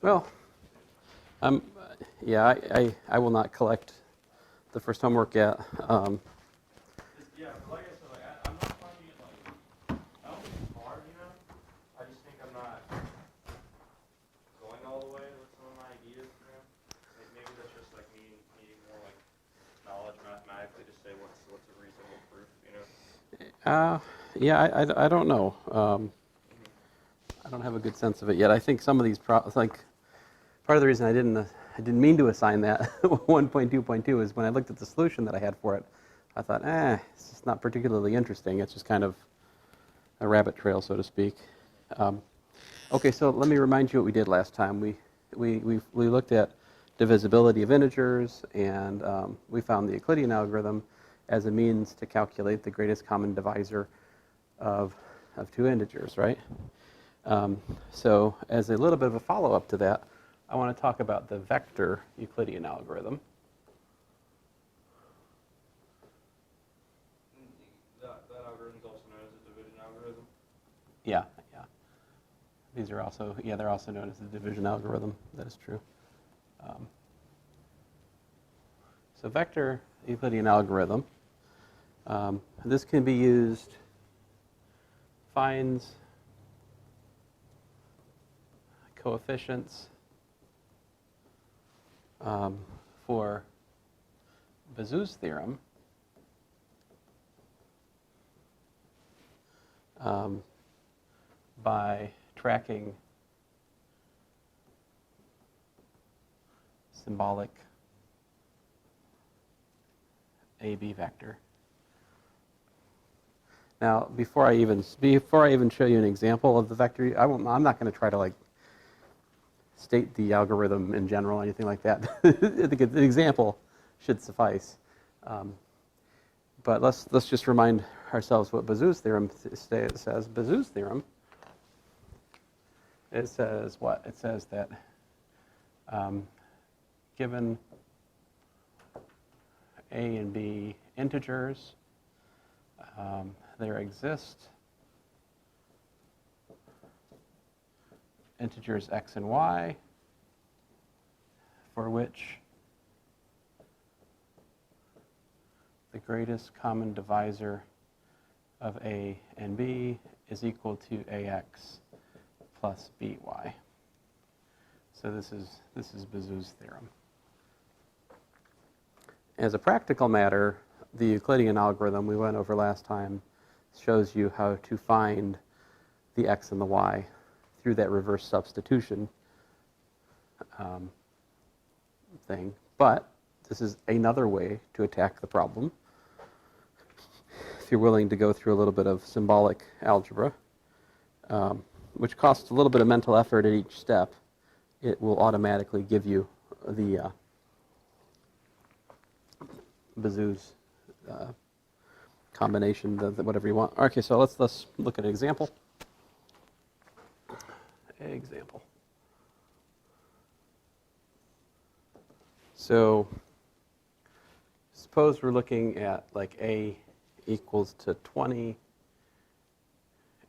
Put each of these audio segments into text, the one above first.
Well, I'm, yeah, I will not collect the first homework yet. Yeah, but like I said, I'm not finding it I don't think it's hard, I just think I'm not going all the way with some of my ideas, Maybe that's just me needing more knowledge mathematically to say what's a reasonable proof. Yeah, I don't know. I don't have a good sense of it yet. I think some of these part of the reason I didn't mean to assign that 1.2.2 is when I looked at the solution that I had for it, I thought, it's just not particularly interesting. It's just kind of a rabbit trail, so to speak. Okay, so let me remind you what we did last time. We looked at divisibility of integers, and we found the Euclidean algorithm as a means to calculate the greatest common divisor of two integers, right? So as a little bit of a follow-up to that, I want to talk about the vector Euclidean algorithm. That algorithm is also known as a division algorithm? Yeah. These are also, they're also known as the division algorithm. That is true. So vector Euclidean algorithm, this can be used, finds coefficients for Bazoo's theorem by tracking symbolic AB vector. Now, before I even show you an example of the vector, I'm not going to try to state the algorithm in general or anything like that. I think the example should suffice. But let's just remind ourselves what Bazoo's theorem says. Bazoo's theorem, it says what? It says that given A and B integers, there exist integers x and y for which the greatest common divisor of A and B is equal to AX plus BY. So this is Bazoo's theorem. As a practical matter, the Euclidean algorithm we went over last time shows you how to find the x and the y through that reverse substitution thing. But this is another way to attack the problem. If you're willing to go through a little bit of symbolic algebra, which costs a little bit of mental effort at each step, it will automatically give you the Bazoo's combination, whatever you want. Okay, so let's look at an example. So suppose we're looking at A equals to 20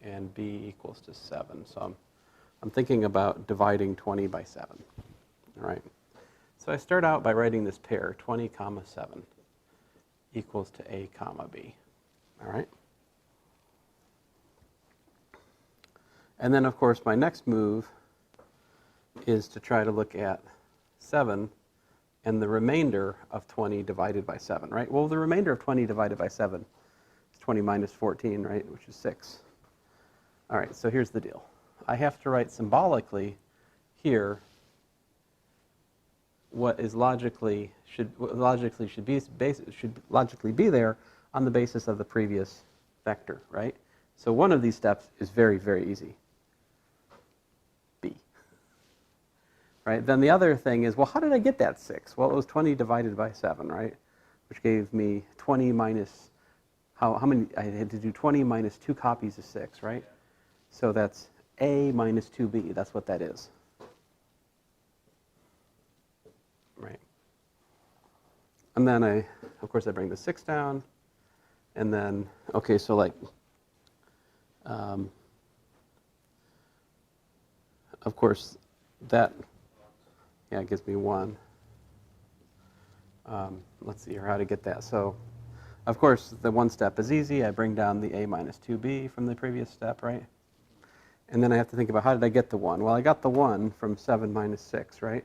and B equals to 7. So I'm thinking about dividing 20 by 7. All right. So I start out by writing this pair, 20 comma 7 equals to A comma B. All right. And then, of course, my next move is to try to look at 7 and the remainder of 20 divided by 7, right? Well, the remainder of 20 divided by 7 is 20 minus 14, right, which is 6. All right, so here's the deal. I have to write symbolically here what should logically be there on the basis of the previous vector, right? So one of these steps is very, very easy. B. Right? Then the other thing is, well, how did I get that 6? Well, it was 20 divided by 7, right? Which gave me 20 minus, how many, I had to do 20 minus 2 copies of 6, right? So that's A minus 2B. That's what that is. Right. And then of course, I bring the 6 down. And then, okay, so of course, that, yeah, gives me 1. Let's see here how to get that. So, of course, the one step is easy. I bring down the a minus 2b from the previous step, right? And then I have to think about how did I get the 1? Well, I got the 1 from 7 minus 6, right?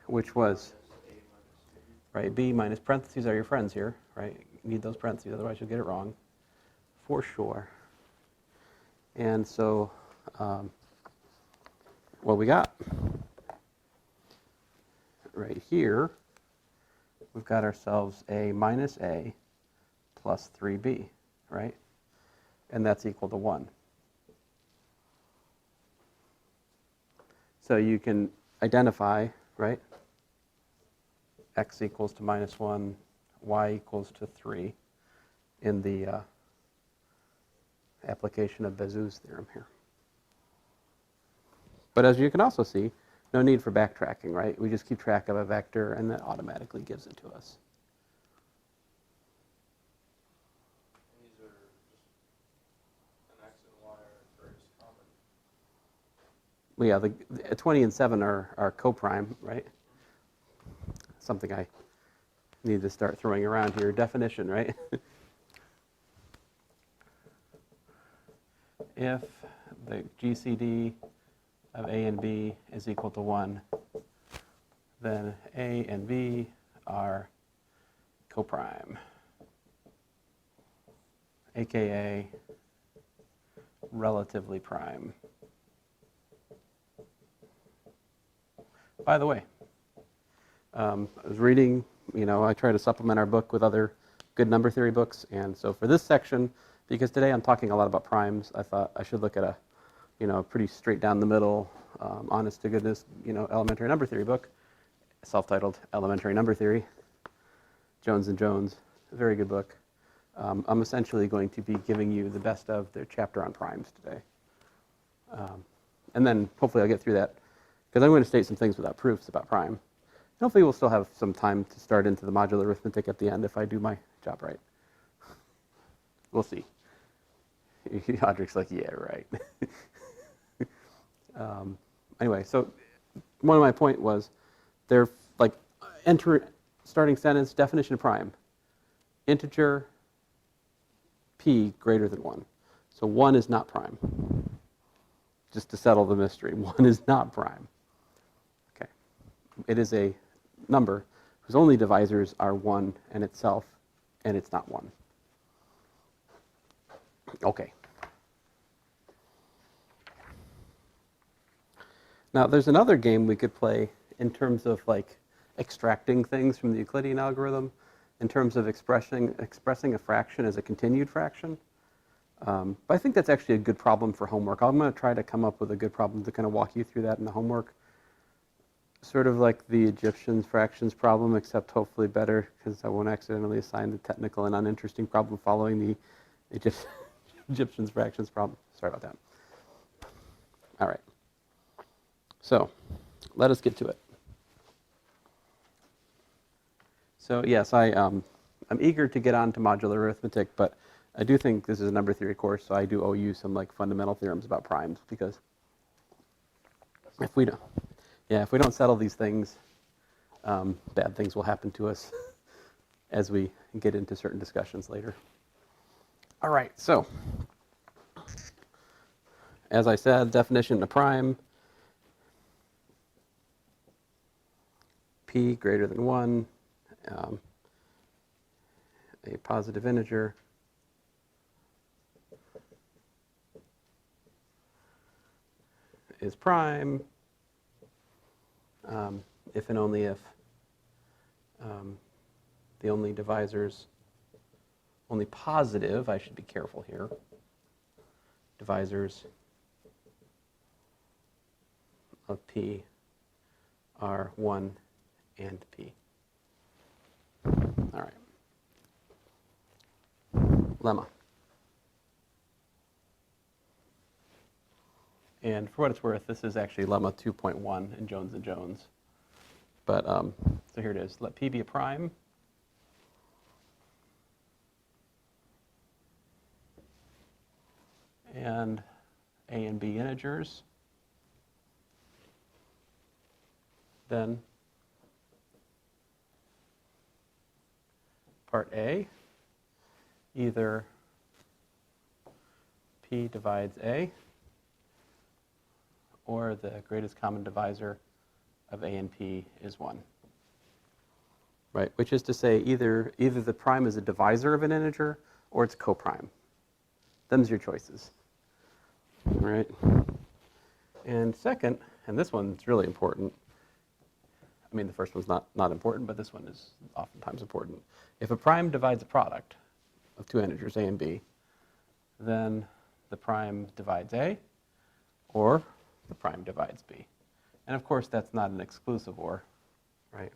Which was, right, b minus parentheses are your friends here, right? You need those parentheses, otherwise you'll get it wrong, for sure. And so, what we got right here, we've got ourselves a minus a plus 3b, right? And that's equal to 1. So you can identify, right, x equals to minus 1, y equals to 3 in the application of Bazoo's theorem here. But as you can also see, no need for backtracking, right? We just keep track of a vector and that automatically gives it to us. And these are just an x and y are greatest common. Well, yeah, the 20 and 7 are coprime, right? Something I need to start throwing around here. Definition, right? If the GCD of A and B is equal to 1, then A and B are coprime, aka relatively prime. By the way, I was reading, I try to supplement our book with other good number theory books, and so for this section, because today I'm talking a lot about primes, I thought I should look at a, pretty straight down the middle, honest to goodness, elementary number theory book, self-titled Elementary Number Theory, Jones and Jones, a very good book. I'm essentially going to be giving you the best of their chapter on primes today. And then hopefully I'll get through that, because I'm going to state some things without proofs about prime. And hopefully we'll still have some time to start into the modular arithmetic at the end if I do my job right. We'll see. Audric's like, yeah, right. Anyway, so one of my point was, they're like, starting sentence, definition of prime. Integer p greater than 1. So 1 is not prime. Just to settle the mystery, 1 is not prime. Okay. It is a number whose only divisors are 1 and itself, and it's not 1. Okay. Now, there's another game we could play in terms of like extracting things from the Euclidean algorithm, in terms of expressing a fraction as a continued fraction. But I think that's actually a good problem for homework. I'm going to try to come up with a good problem to kind of walk you through that in the homework. Sort of like the Egyptian fractions problem, except hopefully better, because I won't accidentally assign the technical and uninteresting problem following the Egyptian's fractions problem. Sorry about that. All right. So let us get to it. So yes, I'm eager to get on to modular arithmetic, but I do think this is a number theory course, so I do owe you some like fundamental theorems about primes, because if we don't settle these things, bad things will happen to us as we get into certain discussions later. All right, so as I said, definition of prime, p greater than 1, a positive integer is prime if and only if the only divisors, only positive, I should be careful here, divisors of p are 1 and p. All right. Lemma. And for what it's worth, this is actually lemma 2.1 in Jones and Jones. But, so here it is. Let p be a prime. And a and b integers. then part A, either P divides A or the greatest common divisor of A and P is 1. Right, which is to say either the prime is a divisor of an integer or it's coprime. Them's your choices. All right. And second, and this one's really important. I mean, the first one's not important, but this one is oftentimes important. If a prime divides a product of two integers, A and B, then the prime divides A or the prime divides B. And of course, that's not an exclusive or, right?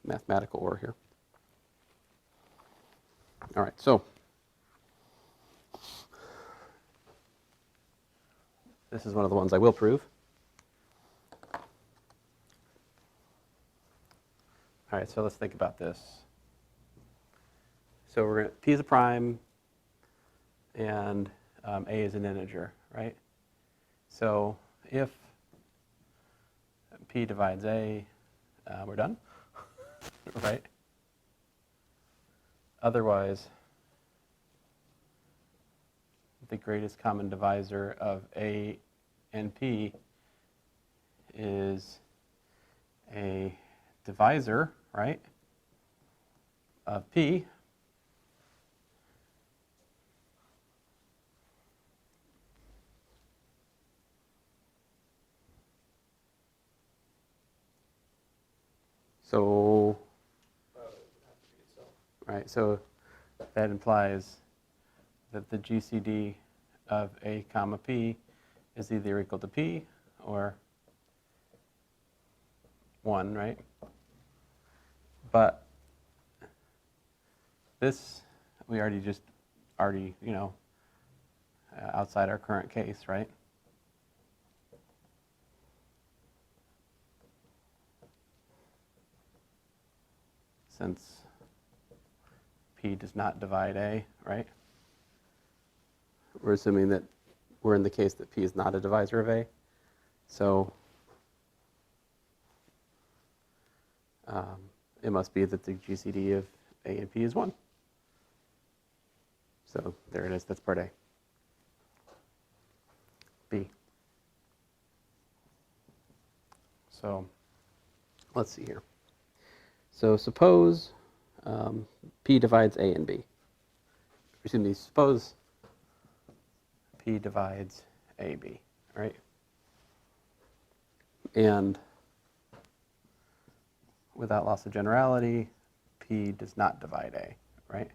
Mathematical or here. All right, so this is one of the ones I will prove. All right, so let's think about this. So we're going to, P is a prime, and A is an integer, right? So if P divides A, we're done, right? Otherwise, the greatest common divisor of A and P is a divisor, right, of P so right, so that implies that the GCD of A comma P is either equal to P or 1, right? But this, we already, you know, outside our current case, right? Since P does not divide A, right? We're assuming that we're in the case that P is not a divisor of A. So it must be that the GCD of A and P is 1. So there it is, that's part A. B. So let's see here. So suppose P divides A and B. Excuse me, suppose P divides AB, right? And without loss of generality, P does not divide A, right?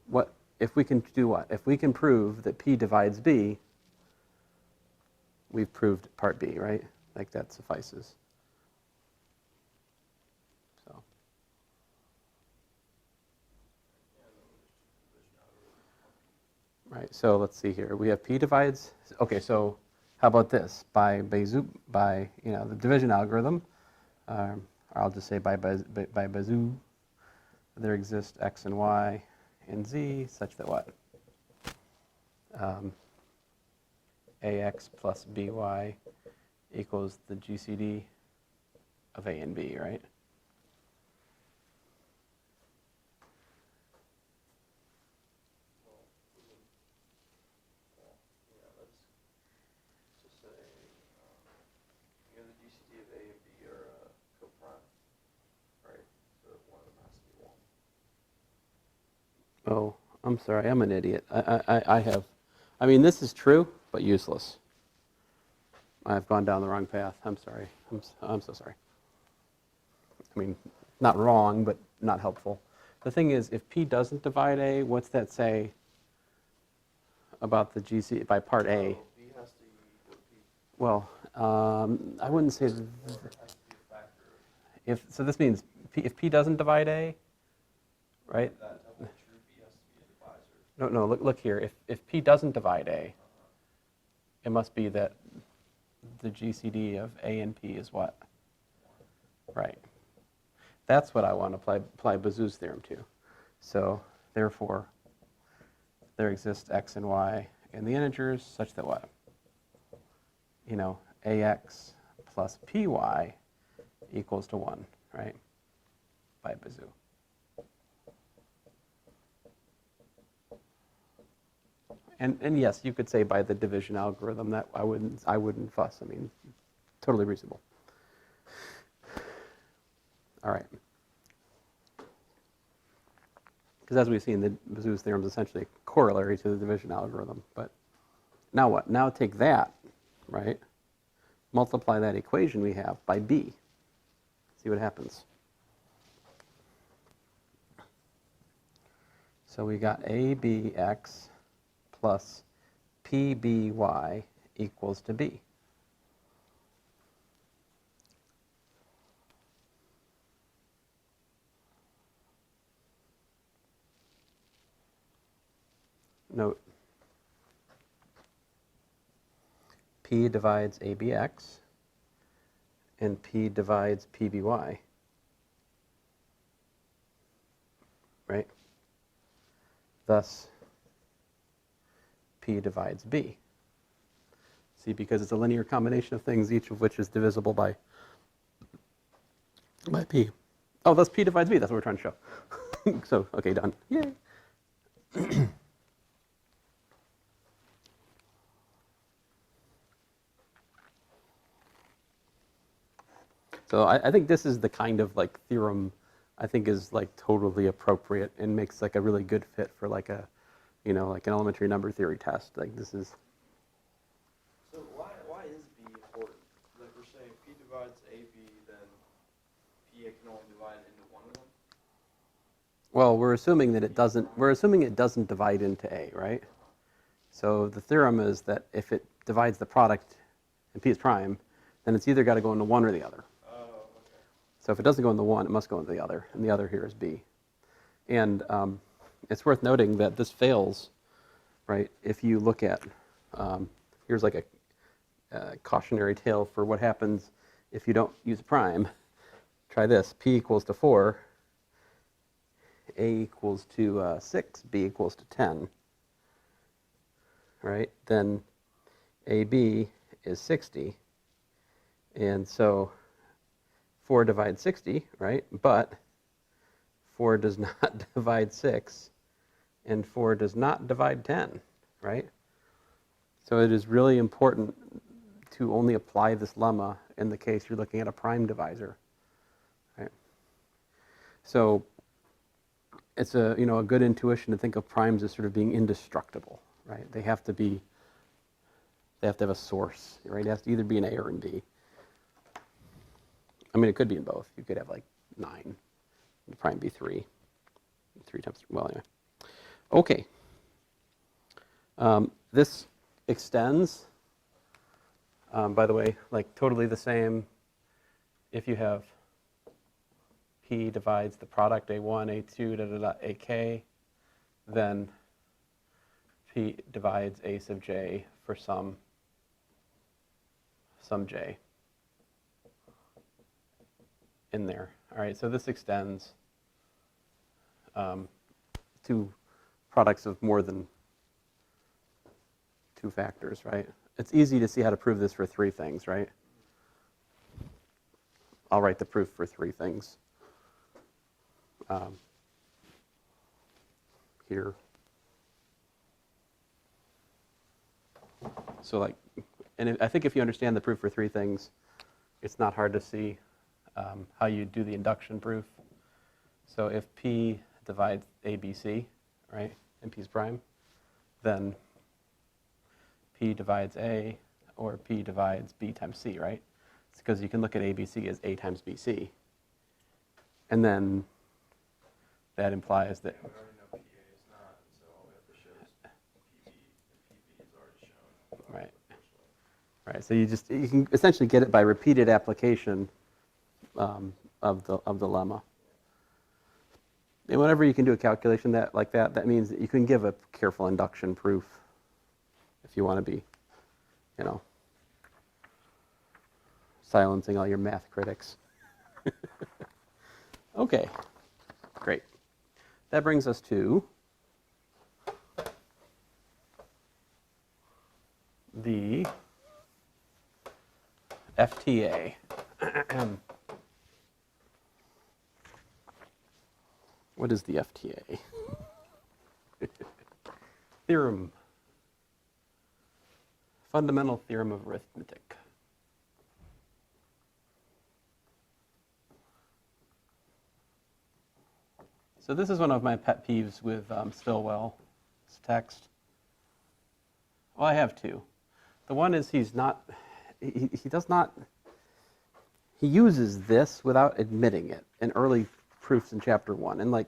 What if we can do what? If we can prove that P divides B, we've proved part B, right? Like that suffices. So. Right, so let's see here. We have P divides, okay, so how about this? By Bazoo, by, you know, the division algorithm, or I'll just say by Bazoo, there exist X and Y and Z such that what? AX plus BY equals the GCD of A and B, right? Oh, I'm sorry, I'm an idiot. I mean, this is true, but useless. I've gone down the wrong path. I'm sorry. I'm so sorry. I mean, not wrong, but not helpful. The thing is, if P doesn't divide A, what's that say about the GC by part A? Well, I wouldn't say. So this means if P doesn't divide A, right? No, look here. If P doesn't divide A, it must be that the GCD of A and P is what? Right. That's what I want to apply Bazoo's theorem to. So therefore, there exists X and Y in the integers such that what? ax plus py equals to 1, right, by Bazoo. And yes, you could say by the division algorithm. That I wouldn't fuss. I mean, totally reasonable. All right. Because as we've seen, the Bazoo's theorem is essentially corollary to the division algorithm. But now what? Now take that, right? Multiply that equation we have by b. See what happens. So we got abx plus pby equals to b. Note, p divides abx, and p divides pby, right? Thus, p divides b. See, because it's a linear combination of things, each of which is divisible by p. Oh, thus p divides b. That's what we're trying to show. So, okay, done. Yay. So I think this is the kind of like theorem I think is like totally appropriate and makes like a really good fit for like a, like an elementary number theory test. Like this is. So why is B important? Like we're saying P divides AB, then P can only divide into one of them? Well, we're assuming that it doesn't. We're assuming it doesn't divide into A, right? So the theorem is that if it divides the product in P is prime, then it's either got to go into one or the other. So if it doesn't go in the one, it must go into the other, and the other here is B. And it's worth noting that this fails, right? If you look at, here's like a cautionary tale for what happens if you don't use prime. Try this, P equals to 4, A equals to 6, B equals to 10, right? Then AB is 60, and so 4 divides 60, right? But 4 does not divide 6, and 4 does not divide 10, right? So it is really important to only apply this lemma in the case you're looking at a prime divisor, right? So it's a good intuition to think of primes as sort of being indestructible, right? They have to have a source, right? It has to either be an A or an B. I mean, it could be in both. You could have like 9, prime be 3. 3 times 3, well, anyway. Okay. This extends, by the way, like totally the same if you have P divides the product A1, A2, AK, then P divides A sub j for some j in there. All right, so this extends to products of more than 2 factors, right? It's easy to see how to prove this for 3 things, right? I'll write the proof for 3 things here. So like, and I think if you understand the proof for 3 things, it's not hard to see how you do the induction proof. So if P divides ABC, right, and P is prime, then P divides A or P divides B times C, right? It's because you can look at ABC as A times BC. And then that implies that. We already know PA is not, so all we have to show is PB. PB is already shown. Right. Right. So you can essentially get it by repeated application of the lemma. And whenever you can do a calculation like that, that means that you can give a careful induction proof if you want to be, silencing all your math critics. Okay, great. That brings us to the FTA. What is the FTA? Theorem. Fundamental theorem of arithmetic. So this is one of my pet peeves with Stillwell's text. Well, I have two. The one is he uses this without admitting it in early proofs in chapter 1. And like,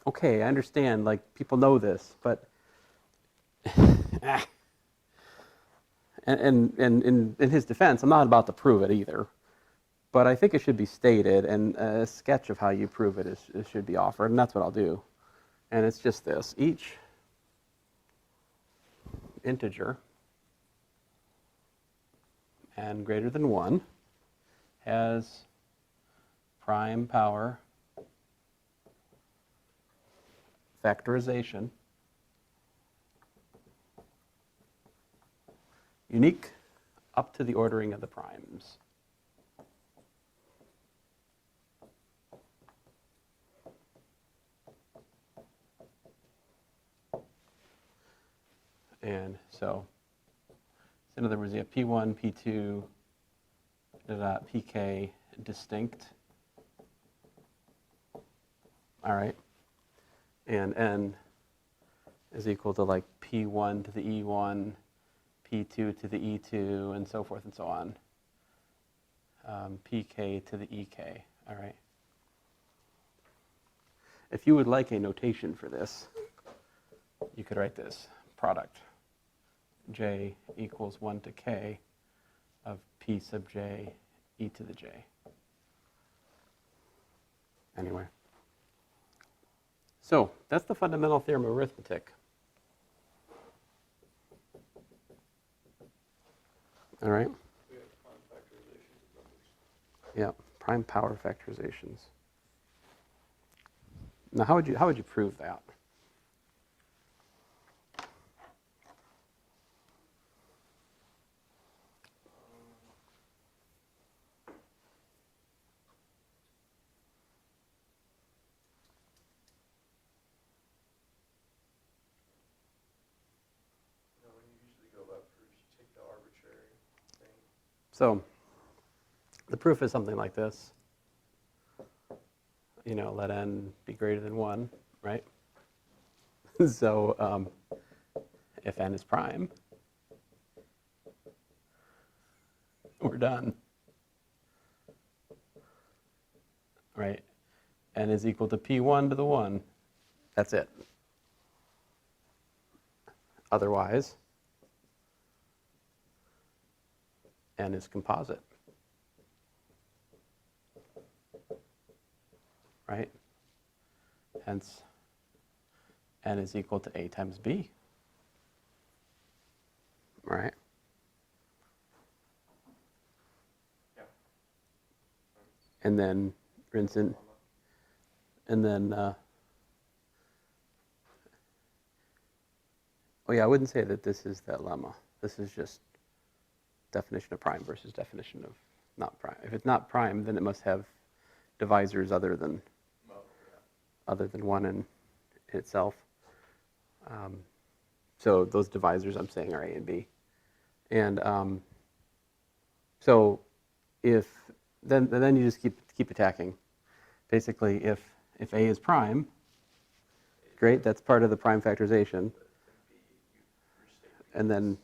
okay, I understand, like people know this, but and in his defense, I'm not about to prove it either. But I think it should be stated, and a sketch of how you prove it should be offered, and that's what I'll do. And it's just this. Each integer n greater than 1 has prime power factorization unique up to the ordering of the primes. And so in other words, you have P1, P2, Pk distinct. All right. And n is equal to like P1 to the E1, P2 to the E2, and so forth and so on. Pk to the Ek. All right. If you would like a notation for this, you could write this product. J equals 1 to k of P sub j e to the j. Anyway. So that's the fundamental theorem of arithmetic. All right? We have prime factorizations of numbers. Yeah, prime power factorizations. Now how would you prove that? When you usually go about proofs, you take the arbitrary thing. So the proof is something like this. Let n be greater than 1, right? So if n is prime, we're done. Right? N is equal to P1 to the 1. That's it. Otherwise, n is composite. Right? Hence, n is equal to a times b. Right? Yeah. And then rinse in, and then, oh yeah, I wouldn't say that this is that lemma. This is just definition of prime versus definition of not prime. If it's not prime, then it must have divisors other than 1 in itself. So those divisors I'm saying are a and b. And so if then you just keep attacking. Basically, if a is prime, great, that's part of the prime factorization. And then,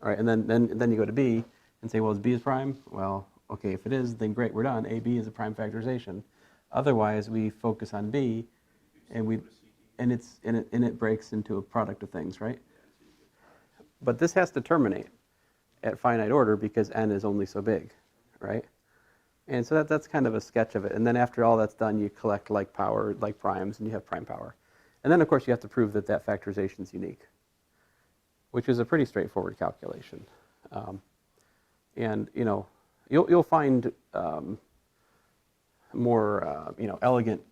all right, and then you go to b and say, well, is b is prime? Well, okay, if it is, then great, we're done. AB is a prime factorization. Otherwise, we focus on b, and it breaks into a product of things, right? But this has to terminate at finite order because n is only so big, right? And so that's kind of a sketch of it. And then after all that's done, you collect like primes, and you have prime power. And then, of course, you have to prove that factorization is unique, which is a pretty straightforward calculation. And you'll find more elegant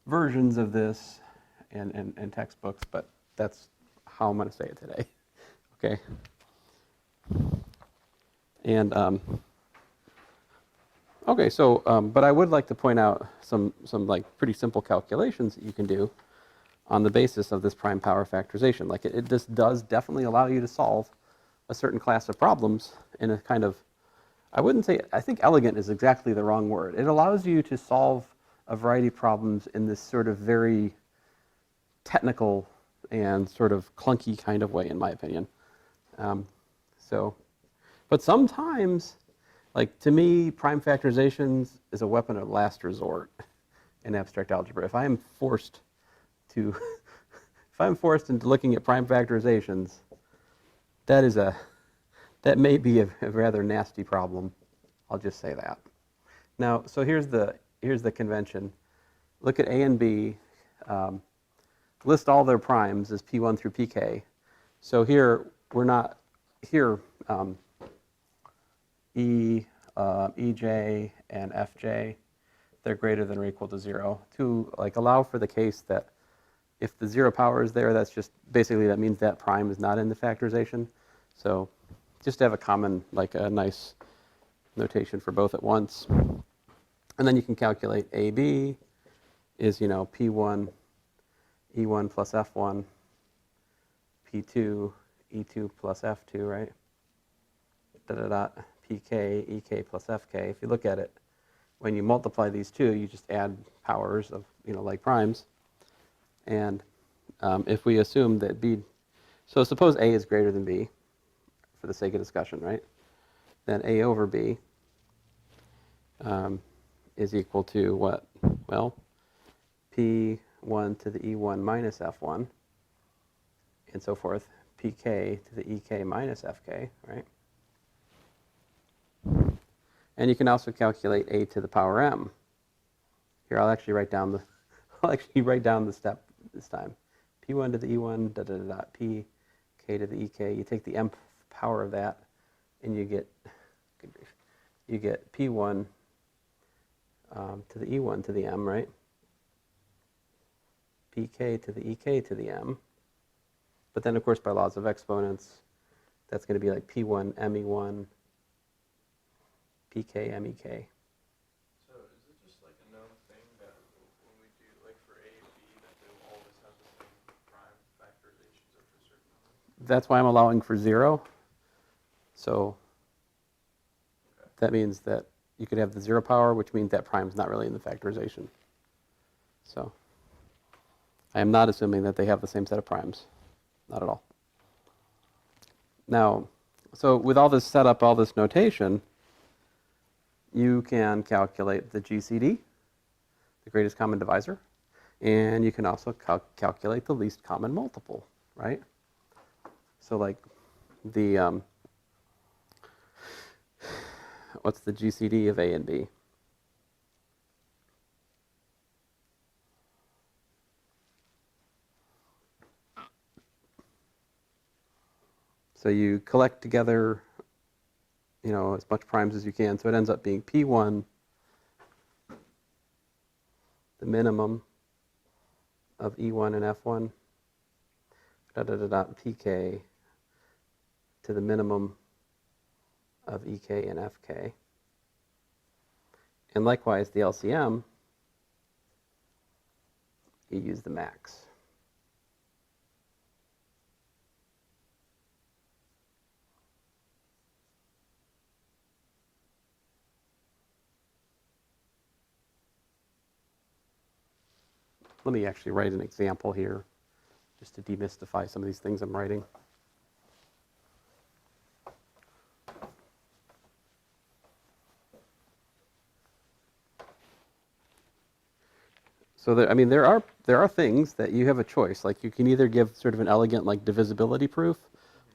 versions of this in textbooks, but that's how I'm going to say it today. Okay. And okay, so but I would like to point out some like pretty simple calculations that you can do on the basis of this prime power factorization. Like this does definitely allow you to solve a certain class of problems in a kind of, I wouldn't say, I think elegant is exactly the wrong word. It allows you to solve a variety of problems in this sort of very technical and sort of clunky kind of way, in my opinion. But sometimes, like to me, prime factorizations is a weapon of last resort in abstract algebra. If I am forced to, if I'm forced into looking at prime factorizations, that may be a rather nasty problem. I'll just say that. Now, so here's the convention. Look at A and B. List all their primes as P1 through Pk. So here we're not here. Ej and Fj, they're greater than or equal to 0. To like allow for the case that if the 0 power is there, that's just basically that means that prime is not in the factorization. So just to have a common, like a nice notation for both at once. And then you can calculate AB is, P1 E1 plus F1, P2 E2 plus F2, right? PK, EK plus FK. If you look at it, when you multiply these two, you just add powers of, like primes. And if we assume that B, so suppose A is greater than B, for the sake of discussion, right? Then A over B is equal to what? Well, P1 to the E1 minus F1, and so forth, PK to the EK minus FK, right? And you can also calculate A to the power m. Here, I'll actually write down the step this time. P1 to the E1, P, K to the EK. You take the m power of that, and you get P1 to the E1 to the m, right? PK to the EK to the m. But then, of course, by laws of exponents, that's going to be like P1 ME1, PK MEK. So is it just like a known thing that when we do, like for A and B, that they'll always have the same prime factorizations up to a certain number? That's why I'm allowing for 0. So that means that you could have the 0 power, which means that prime's not really in the factorization. So I am not assuming that they have the same set of primes. Not at all. Now, so with all this setup, all this notation, you can calculate the GCD, the greatest common divisor, and you can also calculate the least common multiple, right? So like the, what's the GCD of A and B? So you collect together, as much primes as you can. So it ends up being P1, the minimum of E1 and F1, PK to the minimum of EK and FK. And likewise, the LCM, you use the max. Let me actually write an example here, just to demystify some of these things I'm writing. So there are things that you have a choice. Like you can either give sort of an elegant like divisibility proof,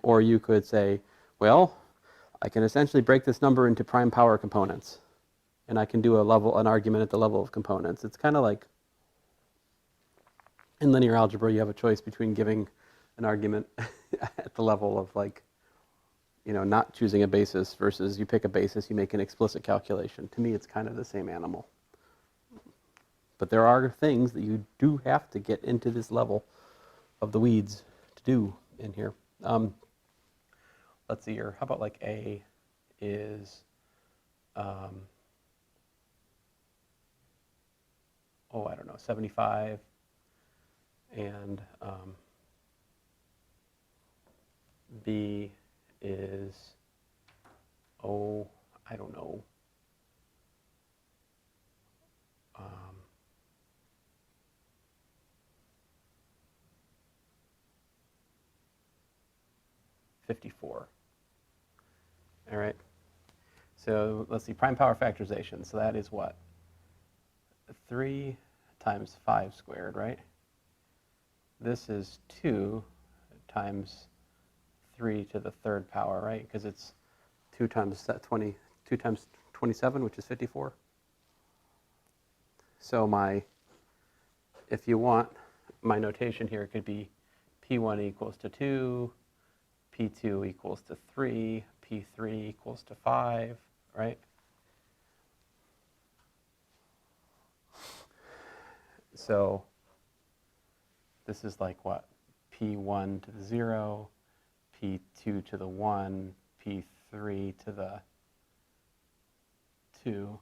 or you could say, well, I can essentially break this number into prime power components, and I can do an argument at the level of components. It's kind of like in linear algebra, you have a choice between giving an argument at the level of like, not choosing a basis versus you pick a basis, you make an explicit calculation. To me, it's kind of the same animal. But there are things that you do have to get into this level of the weeds to do in here. Let's see here. How about like A is, I don't know, 75, and B is, I don't know, 54. All right. So let's see, prime power factorization. So that is what? 3 times 5 squared, right? This is 2 times 3 to the third power, right? Because it's 2 times 2 times 27, which is 54. So if you want, my notation here could be P1 equals to 2, P2 equals to 3, P3 equals to 5, right? So this is like what? P1 to the 0, P2 to the 1, P3 to the 2.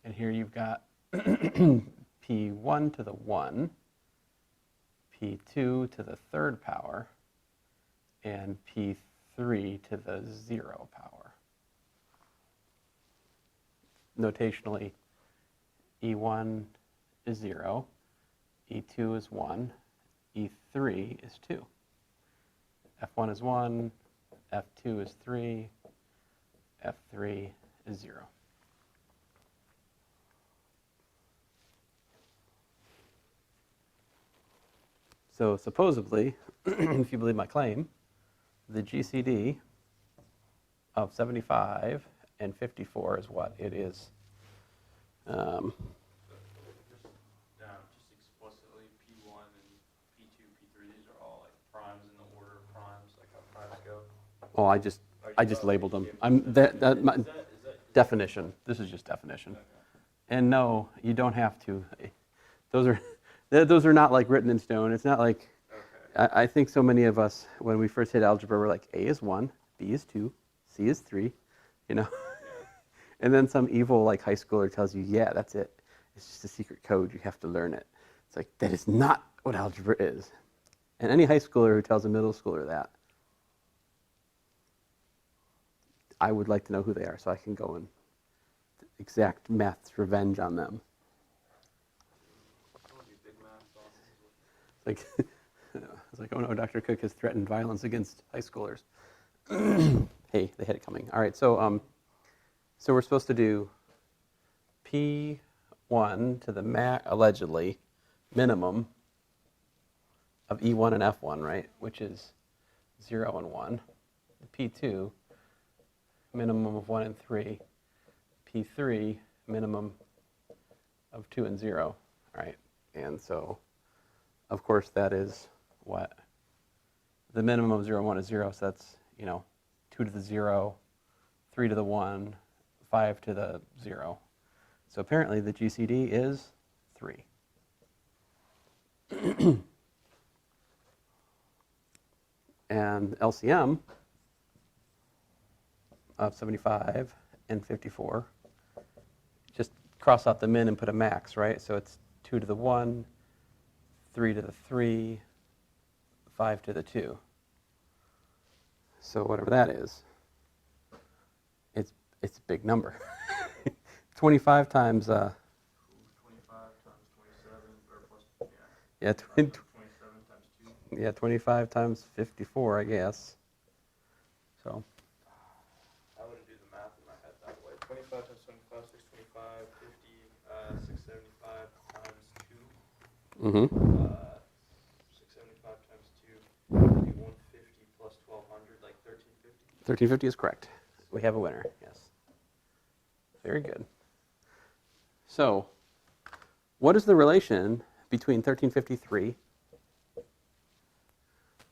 And here you've got P1 to the 1, P2 to the third power, and P3 to the 0 power. Notationally, E1 is 0, E2 is 1, E3 is 2. F1 is 1, F2 is 3, F3 is 0. So supposedly, if you believe my claim, the GCD of 75 and 54 is what? It is. Just explicitly P1 and P2, P3, these are all like primes in the order of primes, like how primes go. Oh, I just labeled them. My definition. This is just definition. Okay. And no, you don't have to. Those are not like written in stone. It's not like. Okay. I think so many of us, when we first hit algebra, were like, A is 1, B is 2, C is 3, you know. And then some evil like high schooler tells you, yeah, that's it. It's just a secret code. You have to learn it. It's like, that is not what algebra is. And any high schooler who tells a middle schooler that, I would like to know who they are so I can go and exact math's revenge on them. Like, it's like, oh no, Dr. Cook has threatened violence against high schoolers. Hey, they had it coming. All right, so we're supposed to do P1 to the allegedly minimum of E1 and F1, right? Which is 0 and 1. The P2 minimum of 1 and 3. P3 minimum of 2 and 0, right? And so, of course, that is what? The minimum of 0 and 1 is 0, so that's, 2 to the 0, 3 to the 1, 5 to the 0. So apparently the GCD is 3. And LCM of 75 and 54, just cross out the min and put a max, right? So it's 2 to the 1, 3 to the 3, 5 to the 2. So whatever that is, it's a big number. 25 times 25 times 27, or plus, yeah, 27 times 2. yeah, 25 times 54, I guess. So I wouldn't do the math in my head that way. 25 times 25, 625, 50, 675 times 2. mm-hmm. 675 times 2 would be 150 plus 1200, like 1350. 1350 is correct. We have a winner, yes. Very good. So, what is the relation between 1353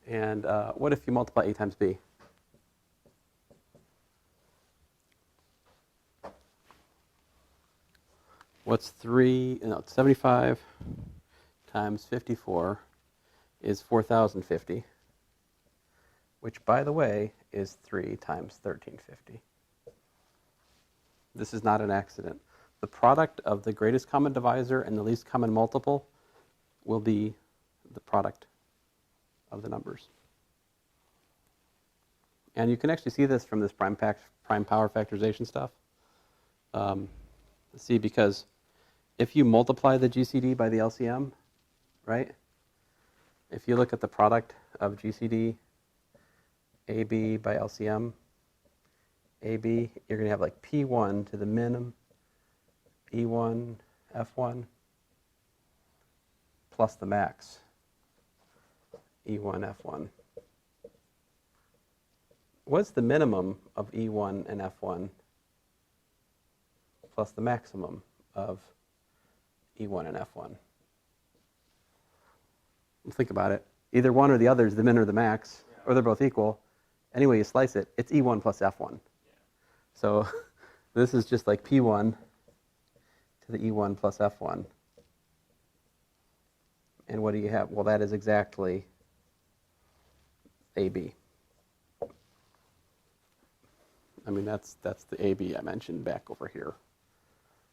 and what if you multiply A times B? What's 75 times 54 is 4050, which, by the way, is 3 times 1350. This is not an accident. The product of the greatest common divisor and the least common multiple will be the product of the numbers. And you can actually see this from this prime power factorization stuff. See, because if you multiply the GCD by the LCM, right? If you look at the product of GCD, AB by LCM, AB, you're going to have like P1 to the minimum, E1, F1, plus the max, E1, F1. What's the minimum of E1 and F1 plus the maximum of E1 and F1? Think about it. Either one or the other is the min or the max, or they're both equal. Anyway you slice it, it's E1 plus F1. Yeah. So this is just like P1 to the E1 plus F1. And what do you have? Well, that is exactly AB. I mean, that's the AB I mentioned back over here.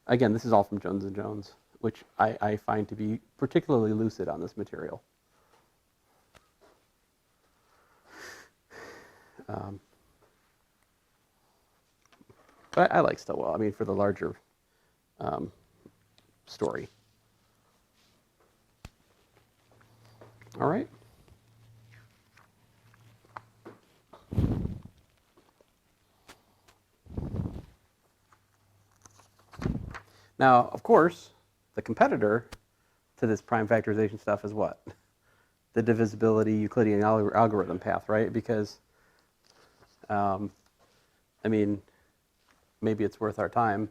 Again, this is all from Jones & Jones, which I find to be particularly lucid on this material. But I like Stillwell, I mean, for the larger story. All right. Now, of course, the competitor to this prime factorization stuff is what? The divisibility Euclidean algorithm path, right? Because, I mean, maybe it's worth our time.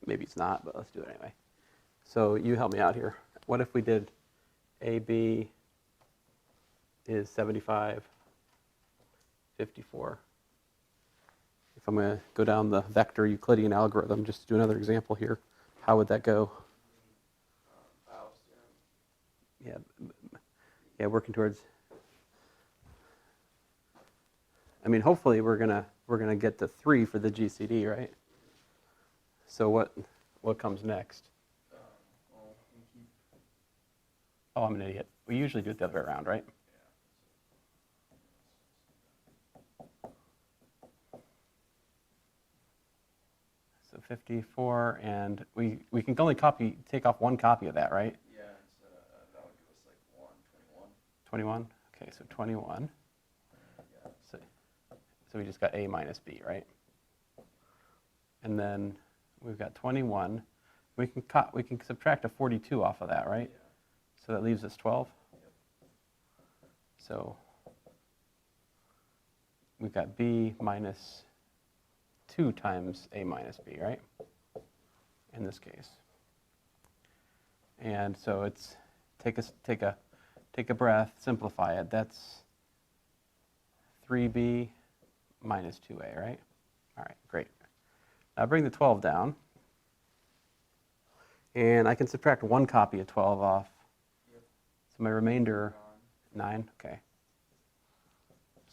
Maybe it's not, but let's do it anyway. So you help me out here. What if we did AB is 75, 54. If I'm going to go down the vector Euclidean algorithm, just to do another example here, how would that go? Yeah, working towards. I mean, hopefully we're gonna get to 3 for the GCD, right? So what comes next? Oh, I'm an idiot. We usually do it the other way around, right? So 54, and we can only take off one copy of that, right? Yeah, that would give us like 21? Okay, so 21. Yeah. So we just got A minus B, right? And then we've got 21. We can subtract a 42 off of that, right? Yeah. So that leaves us 12. Yep. So we've got B minus 2 times A minus B, right? In this case. And so it's take a breath, simplify it. That's 3B minus 2A, right? All right, great. Now bring the 12 down. And I can subtract one copy of 12 off. Yep. So my remainder, 9, okay.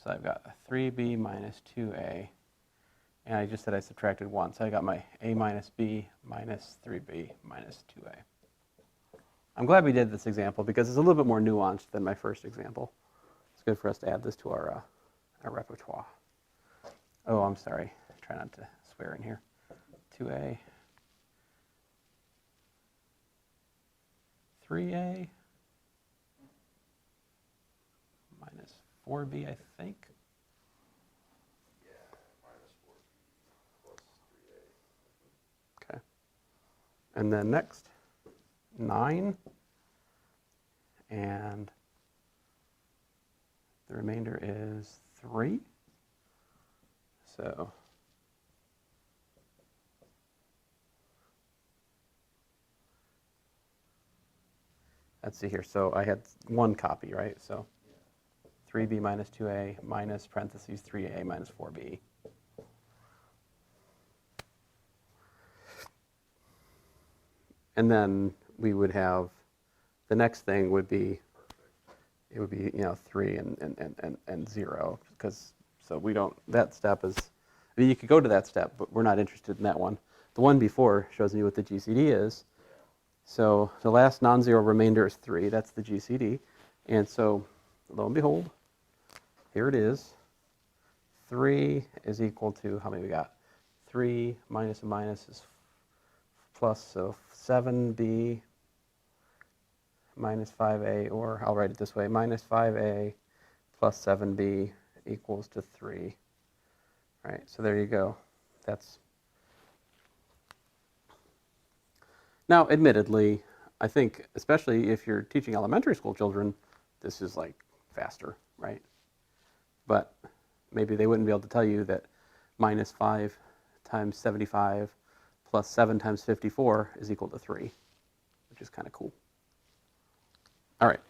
So I've got 3B minus 2A. And I just said I subtracted 1. So I got my A minus B minus 3B minus 2A. I'm glad we did this example because it's a little bit more nuanced than my first example. It's good for us to add this to our repertoire. Oh, I'm sorry. Try not to swear in here. 2A. 3A. Minus 4B, I think. Yeah, minus 4B plus 3A. Okay. And then next, 9. And the remainder is 3. So let's see here. So I had one copy, right? So 3B minus 2A minus parentheses 3A minus 4B. And then we would have, the next thing would be, it would be, 3 and 0, because, so we don't, that step is, I mean, you could go to that step, but we're not interested in that one. The one before shows me what the GCD is. So the last non-zero remainder is 3. That's the GCD. And so, lo and behold, here it is. 3 is equal to, how many we got? 3 minus a minus is plus, so 7b minus 5a, or I'll write it this way, minus 5a plus 7b equals to 3. All right, so there you go. That's now, admittedly, I think, especially if you're teaching elementary school children, this is like faster, right? But maybe they wouldn't be able to tell you that minus 5 times 75 plus 7 times 54 is equal to 3, which is kind of cool. All right.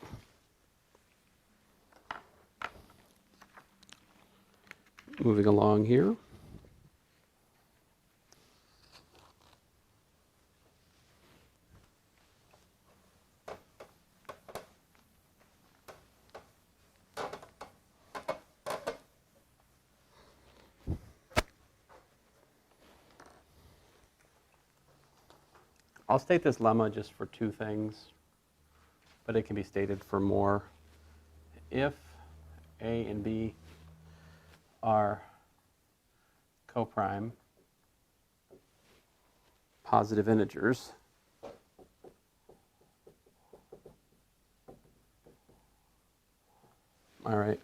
Moving along here. I'll state this lemma just for 2 things, but it can be stated for more. If A and B are coprime positive integers, all right,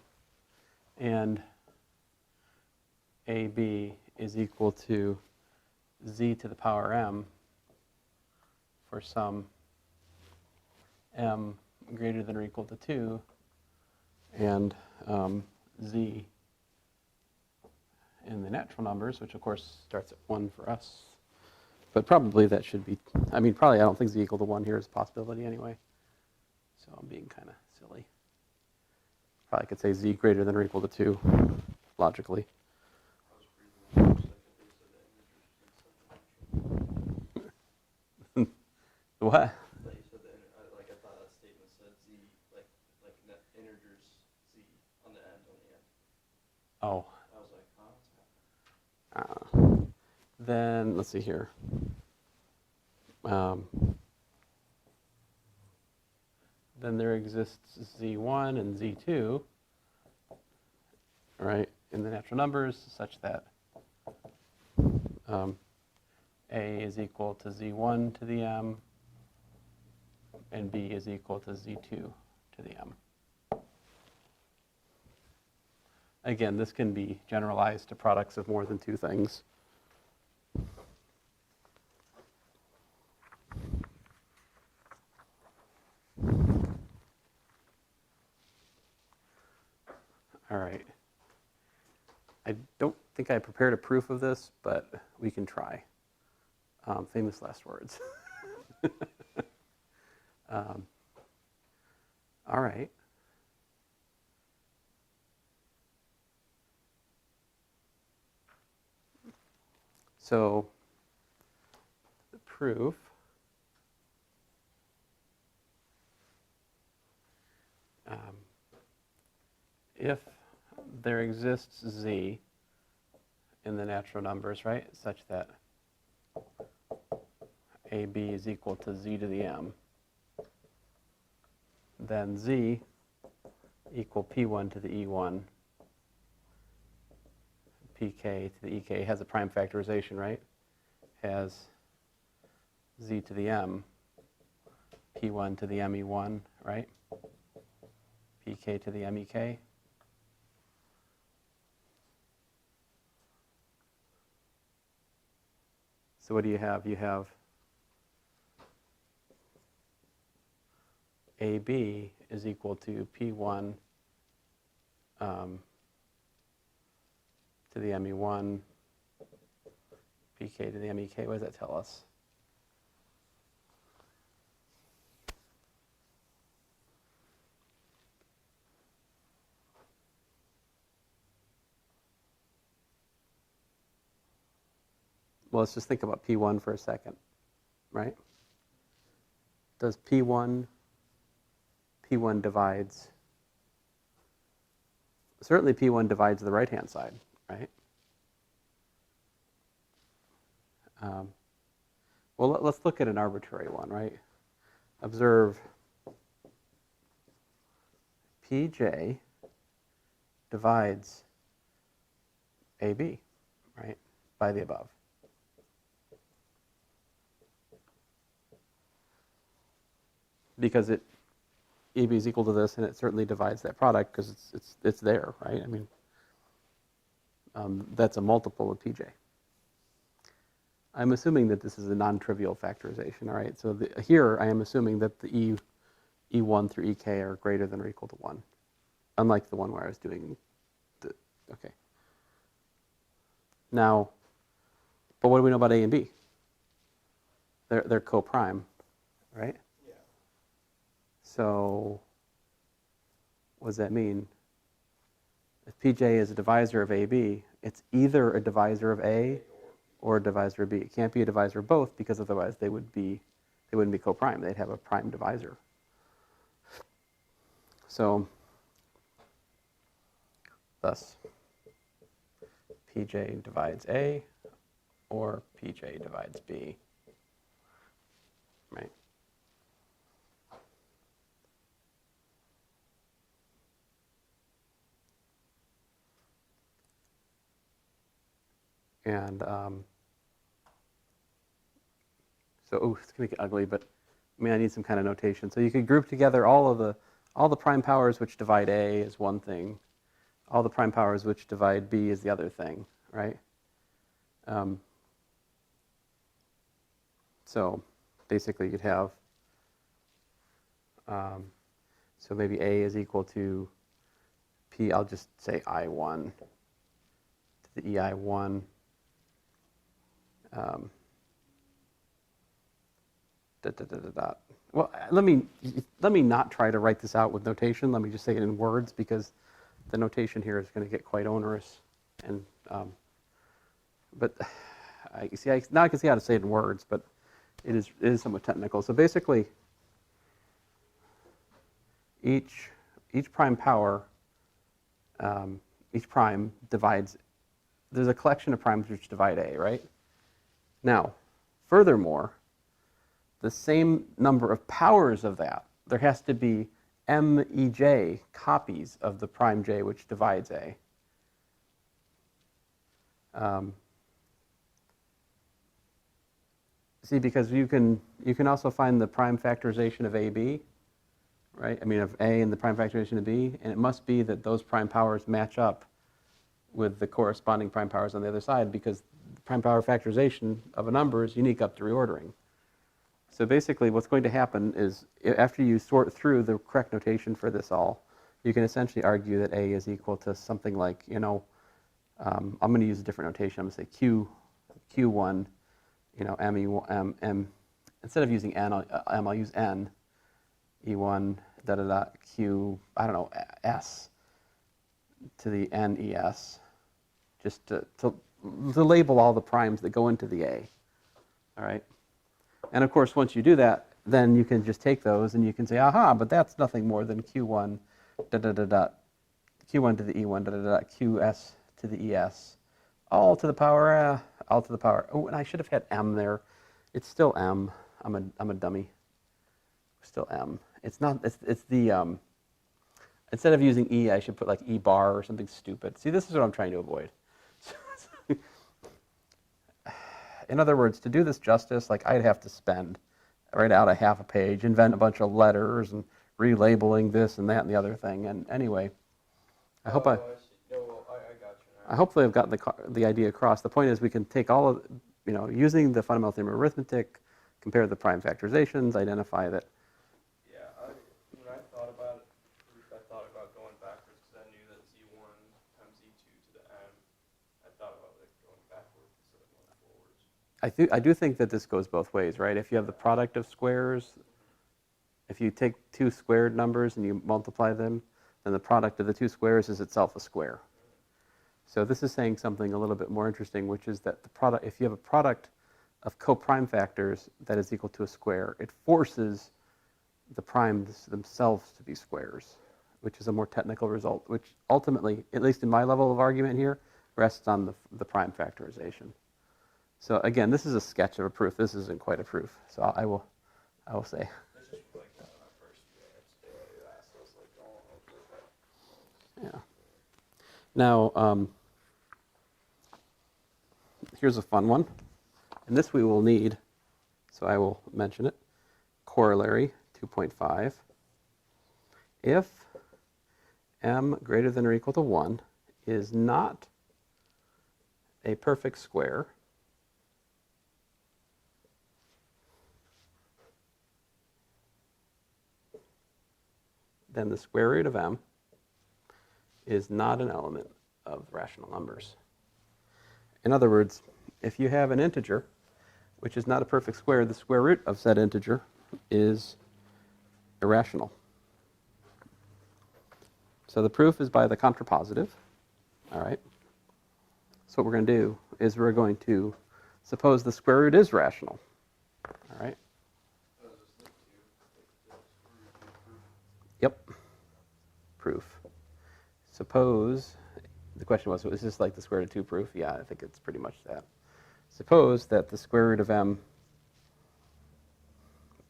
and AB is equal to z to the power m for some m greater than or equal to 2, and z in the natural numbers, which of course starts at 1 for us. But probably that should be, I mean, probably I don't think z equal to 1 here is a possibility anyway. So I'm being kind of silly. Probably could say z greater than or equal to 2, logically. What? I thought you said I thought that statement said z, like integers z on the end, Oh. I was like, oh, Then let's see here. Then there exists z1 and z2, right, in the natural numbers, such that a is equal to z1 to the m, and b is equal to z2 to the m. Again, this can be generalized to products of more than 2 things. All right. I don't think I prepared a proof of this, but we can try. Famous last words. All right. So the proof if there exists z in the natural numbers, right, such that AB is equal to z to the m, then z equal P1 to the E1, PK to the EK has a prime factorization, right? Has z to the m, P1 to the ME1, right? PK to the MEK. So what do you have? You have AB is equal to P1 to the ME1, PK to the MEK. What does that tell us? Well, let's just think about P1 for a second, right? Does P1 divides, certainly P1 divides the right-hand side, right? Well, let's look at an arbitrary one, right? Observe Pj divides AB, right, by the above. Because AB is equal to this, and it certainly divides that product because it's there, right? I mean, that's a multiple of Pj. I'm assuming that this is a non-trivial factorization, all right? So here I am assuming that the E1 through Ek are greater than or equal to 1, unlike the one where I was doing okay. Now, but what do we know about A and B? They're co-prime, right? Yeah. So what does that mean? If Pj is a divisor of AB, it's either a divisor of A or a divisor of B. It can't be a divisor of both because otherwise they wouldn't be co-prime. They'd have a prime divisor. So thus Pj divides A or Pj divides B, right? And so, it's going to get ugly, but I mean, I need some kind of notation. So you could group together all the prime powers which divide A is one thing, all the prime powers which divide B is the other thing, right? So basically, you'd have so maybe A is equal to P. I'll just say I1 to the EI1. Well, let me not try to write this out with notation. Let me just say it in words because the notation here is going to get quite onerous. And but now I can see how to say it in words, but it is somewhat technical. So basically, each prime power, each prime divides. There's a collection of primes which divide A, right? Now, furthermore, the same number of powers of that, there has to be MEJ copies of the prime J which divides A. See, because you can also find the prime factorization of AB, right? I mean, of A and the prime factorization of B, and it must be that those prime powers match up with the corresponding prime powers on the other side because the prime power factorization of a number is unique up to reordering. So basically what's going to happen is after you sort through the correct notation for this all, you can essentially argue that A is equal to something like, I'm going to use a different notation. I'm going to say Q1, M, instead of using N, I'll use N, E1, Q, I don't know, S to the NES, just to label all the primes that go into the A, all right? And of course, once you do that, then you can just take those and you can say, aha, but that's nothing more than Q1, Q1 to the E1, QS to the ES, all to the power, oh, and I should have had M there. It's still M. I'm a dummy. Still M. It's not, it's the, instead of using E, I should put like E bar or something stupid. See, this is what I'm trying to avoid. In other words, to do this justice, like I'd have to write out a half a page, invent a bunch of letters and relabeling this and that and the other thing. And anyway, I hope I got you now. hopefully I've gotten the idea across. The point is we can take all of, using the fundamental theorem of arithmetic, compare the prime factorizations, identify that. Yeah, when I thought about it, I thought about going backwards because I knew that Z1 times Z2 to the M. I thought about going backwards instead of going forwards. I do think that this goes both ways, right? If you have the product of squares, if you take two squared numbers and you multiply them, then the product of the two squares is itself a square. So this is saying something a little bit more interesting, which is that the product, if you have a product of co-prime factors that is equal to a square, it forces the primes themselves to be squares, which is a more technical result, which ultimately, at least in my level of argument here, rests on the prime factorization. So again, this is a sketch of a proof. This isn't quite a proof. So I will say. This is like that when I first asked. I was like, oh, okay. Yeah. Now, here's a fun one. And this we will need, so I will mention it. Corollary 2.5. If m greater than or equal to 1 is not a perfect square, then the square root of m is not an element of rational numbers. In other words, if you have an integer which is not a perfect square, the square root of said integer is irrational. So the proof is by the contrapositive. All right. So what we're going to do is we're going to suppose the square root is rational. All right. Yep. Proof. Suppose, the question was this like the square root of 2 proof? Yeah, I think it's pretty much that. Suppose that the square root of m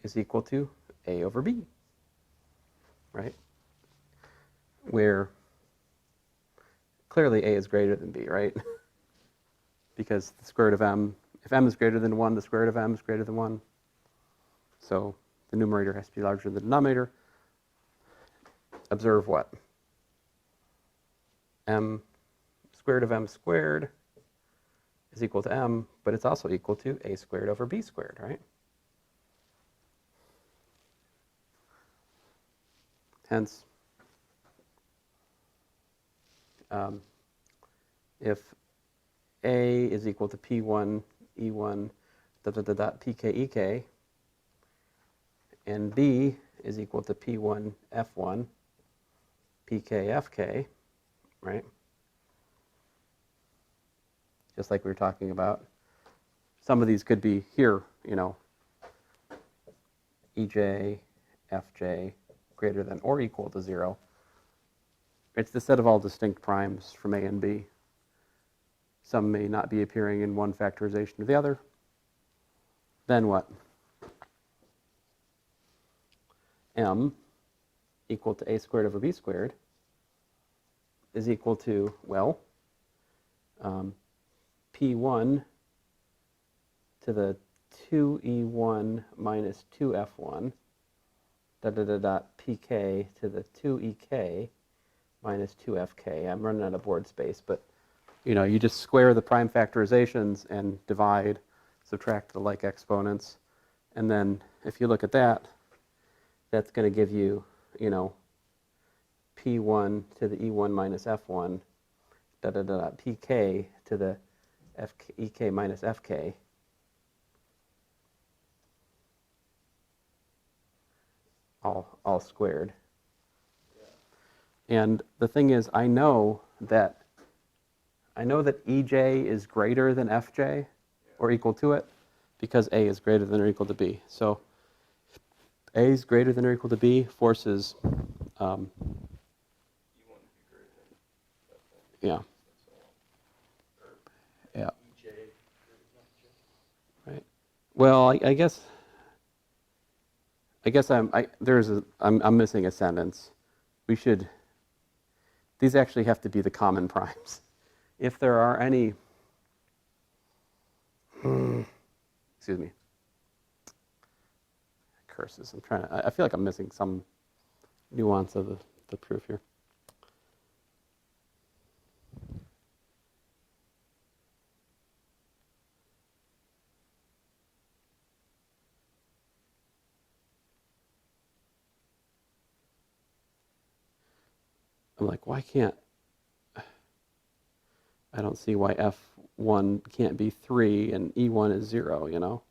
is equal to a over b, right? Where clearly a is greater than b, right? Because the square root of m, if m is greater than 1, the square root of m is greater than 1. So the numerator has to be larger than the denominator. Observe what? M square root of m squared is equal to m, but it's also equal to a squared over b squared, right? Hence, if a is equal to p1 e1 pk ek, and b is equal to p1 f1 pk fk, right? Just like we were talking about. Some of these could be here, you know, ej, fj, greater than or equal to 0. It's the set of all distinct primes from a and b. Some may not be appearing in one factorization or the other. Then what? M equal to a squared over b squared is equal to, well, p1 to the 2e1 minus 2f1 pk to the 2ek minus 2fk. I'm running out of board space, but you know, you just square the prime factorizations and divide, subtract the like exponents, and then if you look at that, that's going to give you, you know, p1 to the e1 minus f1 pk to the ek minus fk. All squared. And the thing is, I know that ej is greater than fj or equal to it because a is greater than or equal to b. So a is greater than or equal to b forces yeah. Yeah. Right. Well, I guess I'm missing a sentence. These actually have to be the common primes. If there are any, excuse me, curses. I feel like I'm missing some nuance of the proof here. I'm like, why can't, I don't see why f1 can't be 3 and e1 is 0, you know?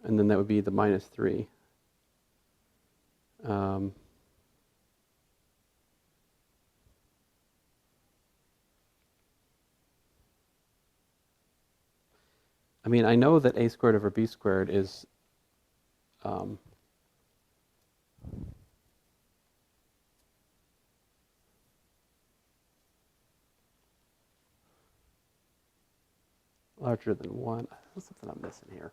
And then that would be the minus 3. I mean, I know that a squared over b squared is larger than 1. There's something I'm missing here.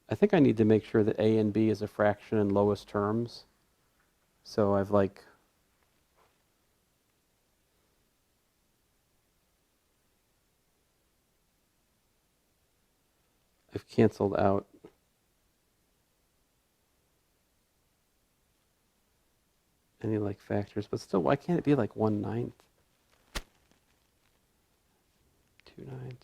I think I need to make sure that a and b is a fraction in lowest terms. So I've canceled out any factors, but still, why can't it be 1/9? 2/9.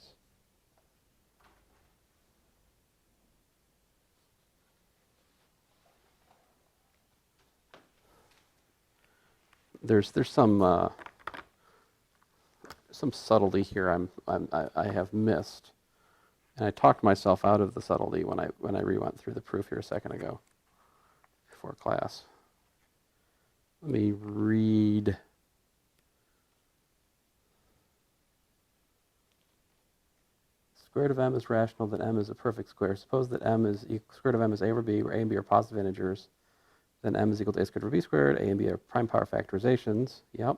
There's some subtlety here I have missed, and I talked myself out of the subtlety when I rewent through the proof here a second ago before class. Let me read. Square root of m is rational, then m is a perfect square. Suppose that square root of m is a over b, where a and b are positive integers. Then m is equal to a squared over b squared. A and b are prime power factorizations. Yep.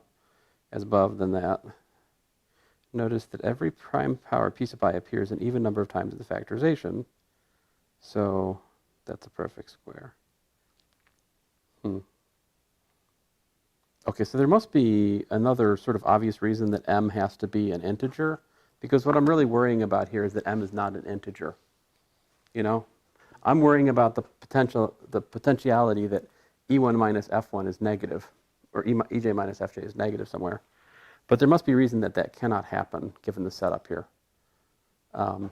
As above, then that. Notice that every prime power piece of pi appears an even number of times in the factorization. So that's a perfect square. Okay, so there must be another sort of obvious reason that m has to be an integer, because what I'm really worrying about here is that m is not an integer. You know? I'm worrying about the potentiality that E1 minus F1 is negative, or EJ minus FJ is negative somewhere. But there must be a reason that that cannot happen, given the setup here. And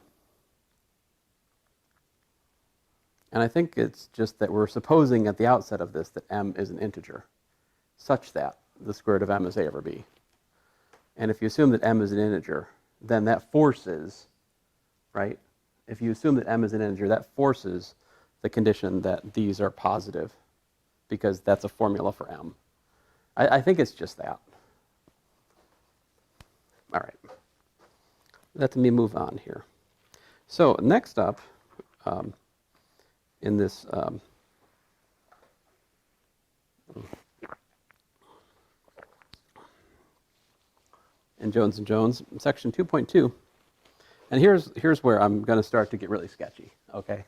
I think it's just that we're supposing at the outset of this that m is an integer, such that the square root of m is a over b. And if you assume that m is an integer, then that forces, right? If you assume that m is an integer, that forces the condition that these are positive, because that's a formula for m. I think it's just that. All right. Let me move on here. So next up, in this in Jones and Jones, section 2.2. And here's where I'm going to start to get really sketchy, okay?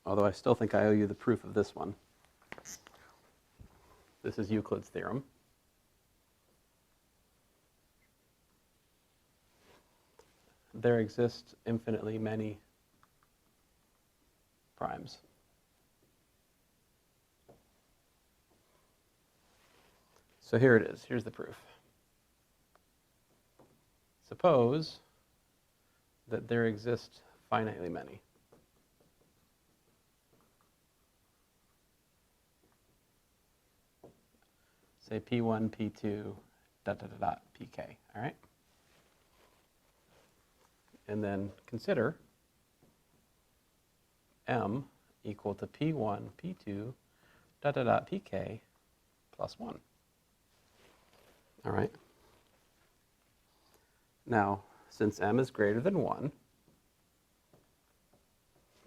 Although I still think I owe you the proof of this one. This is Euclid's theorem. There exist infinitely many primes. So here it is. Here's the proof. Suppose that there exist finitely many. Say P1, P2, pk, all right? And then consider m equal to P1, P2, pk plus 1. All right? Now, since m is greater than 1,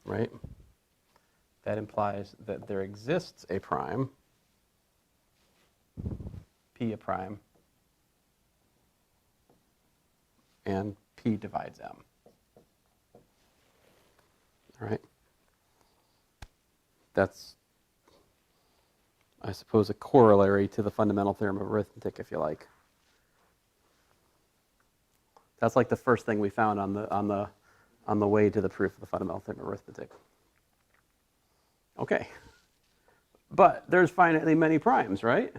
right, that implies that there exists a prime, P a prime, and P divides M. All right? That's, I suppose, a corollary to the fundamental theorem of arithmetic, if you like. That's like the first thing we found on the way to the proof of the fundamental theorem of arithmetic. Okay. But there's finitely many primes, right?